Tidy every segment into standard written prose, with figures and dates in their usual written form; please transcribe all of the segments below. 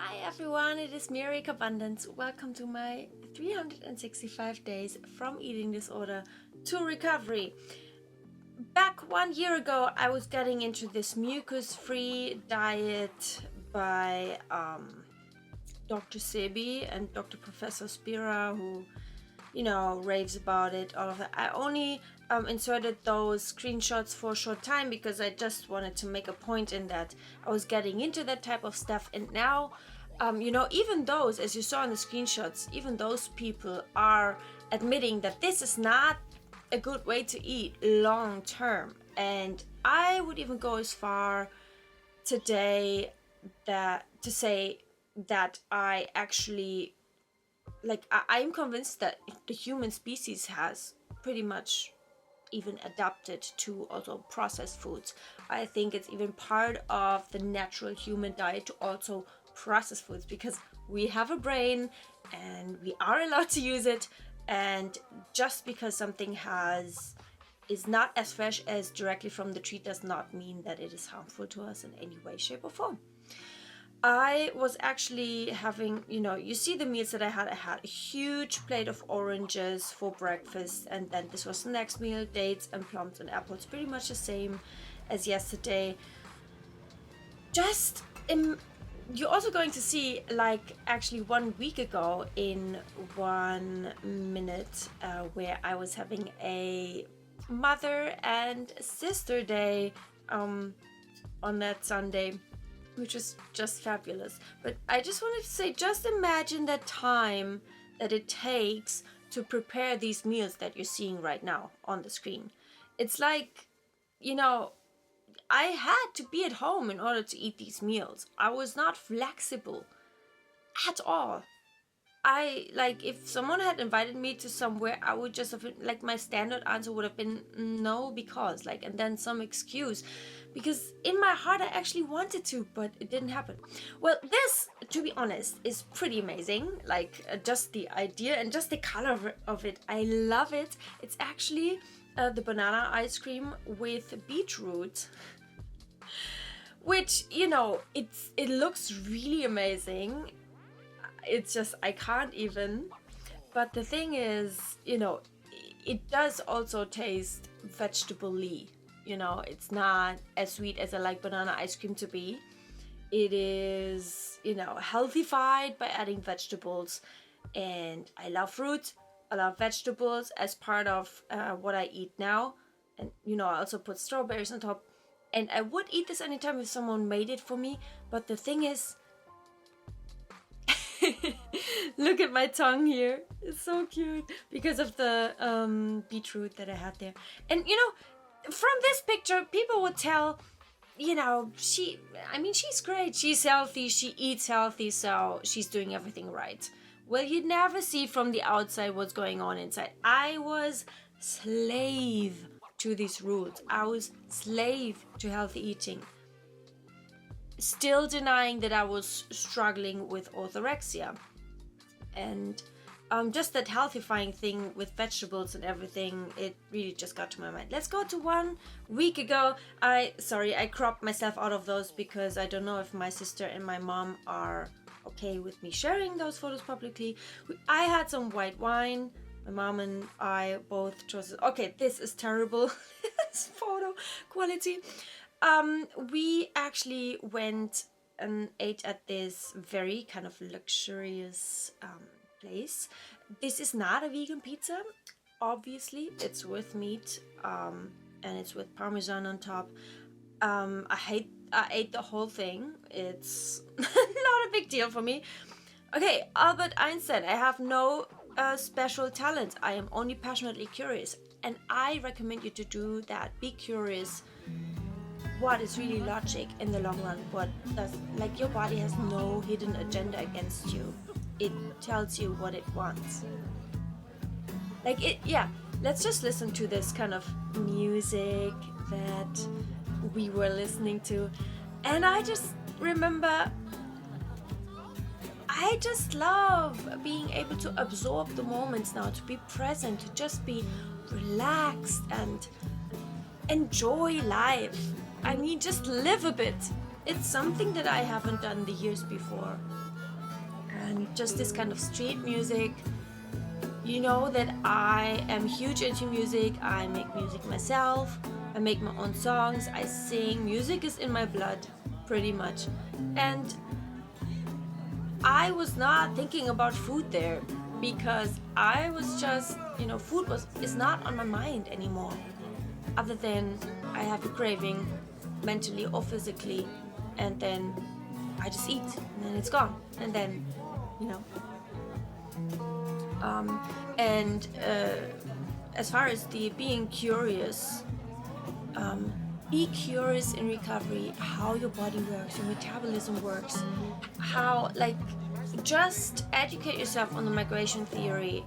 Hi everyone, it is me, Carbundance. Welcome to my 365 days from eating disorder to recovery. Back 1 year ago, I was getting into this mucus-free diet by Dr. Sebi and Dr. Professor Spira, who raves about it, all of that. I only inserted those screenshots for a short time because I just wanted to make a point in that I was getting into that type of stuff. And now, even those, as you saw in the screenshots, even those people are admitting that this is not a good way to eat long term. And I would even go as far today to say that I actually I'm convinced that the human species has pretty much even adapted to also processed foods. I think it's even part of the natural human diet to also process foods because we have a brain and we are allowed to use it. And just because something is not as fresh as directly from the tree does not mean that it is harmful to us in any way, shape, or form. I was actually having, you see the meals that I had. I had a huge plate of oranges for breakfast, and then this was the next meal, dates and plums and apples, pretty much the same as yesterday. You're also going to see, actually 1 week ago in 1 minute, where I was having a mother and sister day on that Sunday, which is just fabulous. But I just wanted to say, just imagine the time that it takes to prepare these meals that you're seeing right now on the screen. It's like, I had to be at home in order to eat these meals. I was not flexible at all. If someone had invited me to somewhere, I would just have my standard answer would have been no, because and then some excuse, because in my heart I actually wanted to, but it didn't happen. Well, this, to be honest, is pretty amazing. Just the idea and just the color of it, I love it. It's actually the banana ice cream with beetroot, which it looks really amazing. It's just, I can't even. But the thing is, it does also taste vegetable-y. It's not as sweet as I like banana ice cream to be. It is, healthified by adding vegetables. And I love fruit. I love vegetables as part of what I eat now. And, I also put strawberries on top. And I would eat this anytime if someone made it for me. But the thing is, look at my tongue here. It's so cute because of the beetroot that I had there. And from this picture, people would tell, she's great. She's healthy. She eats healthy, so she's doing everything right. Well, you'd never see from the outside what's going on inside. I was slave to these rules. I was slave to healthy eating. Still denying that I was struggling with orthorexia. And just that healthifying thing with vegetables and everything, it really just got to my mind. Let's go to 1 week ago. I cropped myself out of those because I don't know if my sister and my mom are okay with me sharing those photos publicly. I had some white wine. My mom and I both chose it. Okay, this is terrible. This photo quality. We actually went and ate at this very kind of luxurious place. This is not a vegan pizza. Obviously, it's with meat, and it's with Parmesan on top. I ate the whole thing. It's not a big deal for me. Okay, Albert Einstein, I have no special talent. I am only passionately curious. And I recommend you to do that. Be curious. What is really logic in the long run? What does, your body has no hidden agenda against you. It tells you what it wants. Let's just listen to this kind of music that we were listening to. And I just remember, I just love being able to absorb the moments now, to be present, to just be relaxed and enjoy life. Just live a bit. It's something that I haven't done the years before. and just this kind of street music. You know that I am huge into music. I make music myself. I make my own songs. I sing. Music is in my blood, pretty much. And I was not thinking about food there because I was just, food is not on my mind anymore. Other than I have a craving, mentally or physically, and then I just eat, and then it's gone, and then, as far as the being curious, be curious in recovery how your body works, your metabolism works, how, just educate yourself on the migration theory,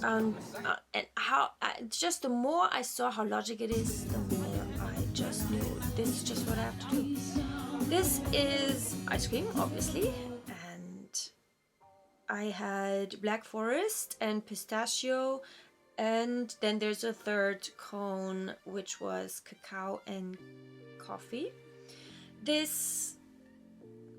and how just the more I saw how logic it is, the more I just knew this is just what I have to do. This is ice cream, obviously, and I had Black Forest and pistachio, and then there's a third cone which was cacao and coffee.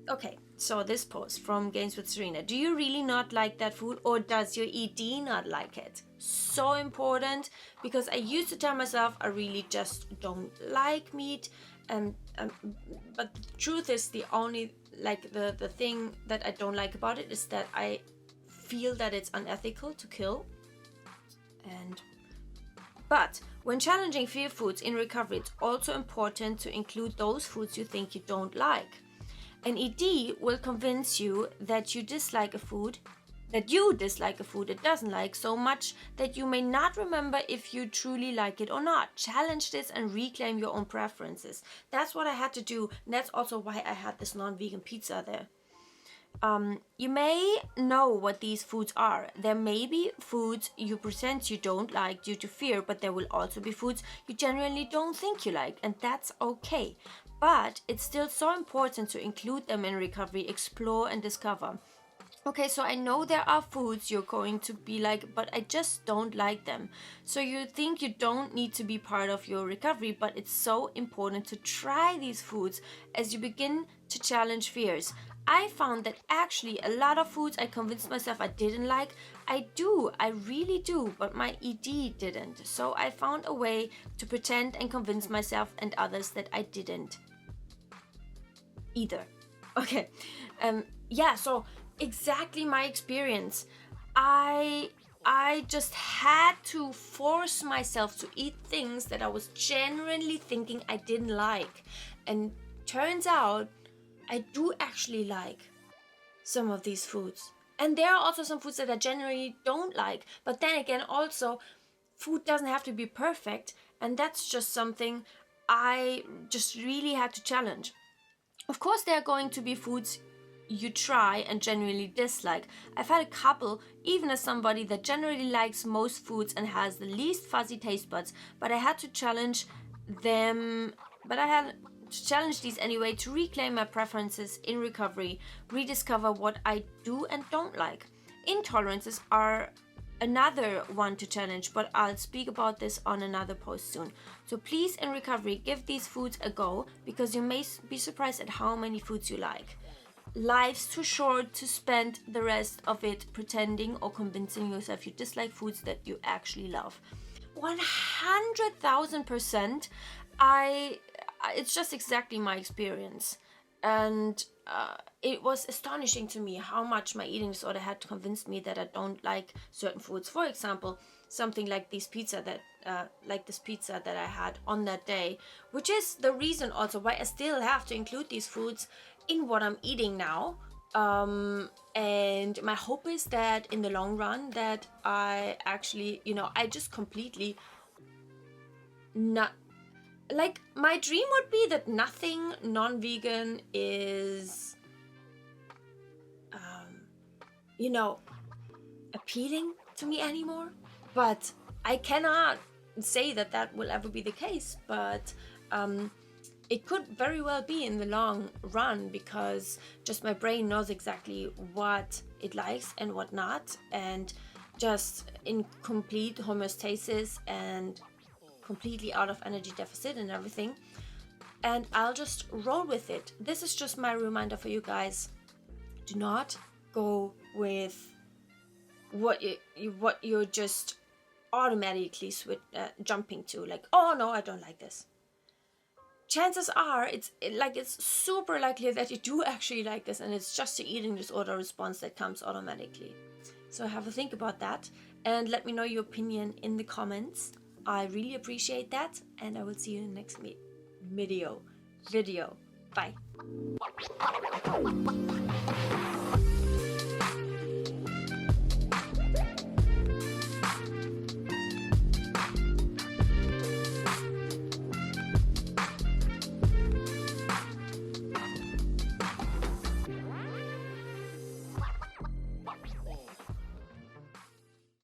Okay, so this post from Games with Serena. Do you really not like that food, or does your ED not like it? So important, because I used to tell myself I really just don't like meat, but the truth is the only, the thing that I don't like about it is that I feel that it's unethical to kill. But when challenging fear foods in recovery, it's also important to include those foods you think you don't like. An ED will convince you that you dislike a food it doesn't like so much that you may not remember if you truly like it or not. Challenge this and reclaim your own preferences. That's what I had to do, and that's also why I had this non-vegan pizza there. You may know what these foods are. There may be foods you pretend you don't like due to fear, but there will also be foods you genuinely don't think you like, and that's okay. But it's still so important to include them in recovery, explore and discover. Okay, so I know there are foods you're going to be like, but I just don't like them. So you think you don't need to be part of your recovery, but it's so important to try these foods as you begin to challenge fears. I found that actually a lot of foods I convinced myself I didn't like, I really do, but my ED didn't. So I found a way to pretend and convince myself and others that I didn't either. Okay, so exactly my experience. I just had to force myself to eat things that I was genuinely thinking I didn't like. And turns out I do actually like some of these foods. And there are also some foods that I genuinely don't like. But then again, also, food doesn't have to be perfect. And that's just something I just really had to challenge. Of course, there are going to be foods you try and genuinely dislike. I've had a couple, even as somebody that generally likes most foods and has the least fuzzy taste buds, but I had to challenge them. But I had to challenge these anyway to reclaim my preferences in recovery, rediscover what I do and don't like. Intolerances are another one to challenge, but I'll speak about this on another post soon. So please, in recovery, give these foods a go, because you may be surprised at how many foods you like. Life's too short to spend the rest of it pretending or convincing yourself you dislike foods that you actually love. 100,000%. It's just exactly my experience. And it was astonishing to me how much my eating disorder had to convince me that I don't like certain foods. For example, something like this pizza that I had on that day, which is the reason also why I still have to include these foods in what I'm eating now. And my hope is that in the long run that I actually, I just completely not. Like, my dream would be that nothing non-vegan is, appealing to me anymore. But I cannot say that that will ever be the case. But it could very well be in the long run, because just my brain knows exactly what it likes and what not. And just in complete homeostasis and completely out of energy deficit and everything, and I'll just roll with it. This is just my reminder for you guys. Do not go with what you're just automatically jumping to, like, oh no, I don't like this. Chances are it's super likely that you do actually like this, and it's just the eating disorder response that comes automatically. So have a think about that and let me know your opinion in the comments. I really appreciate that, and I will see you in the next video. Bye.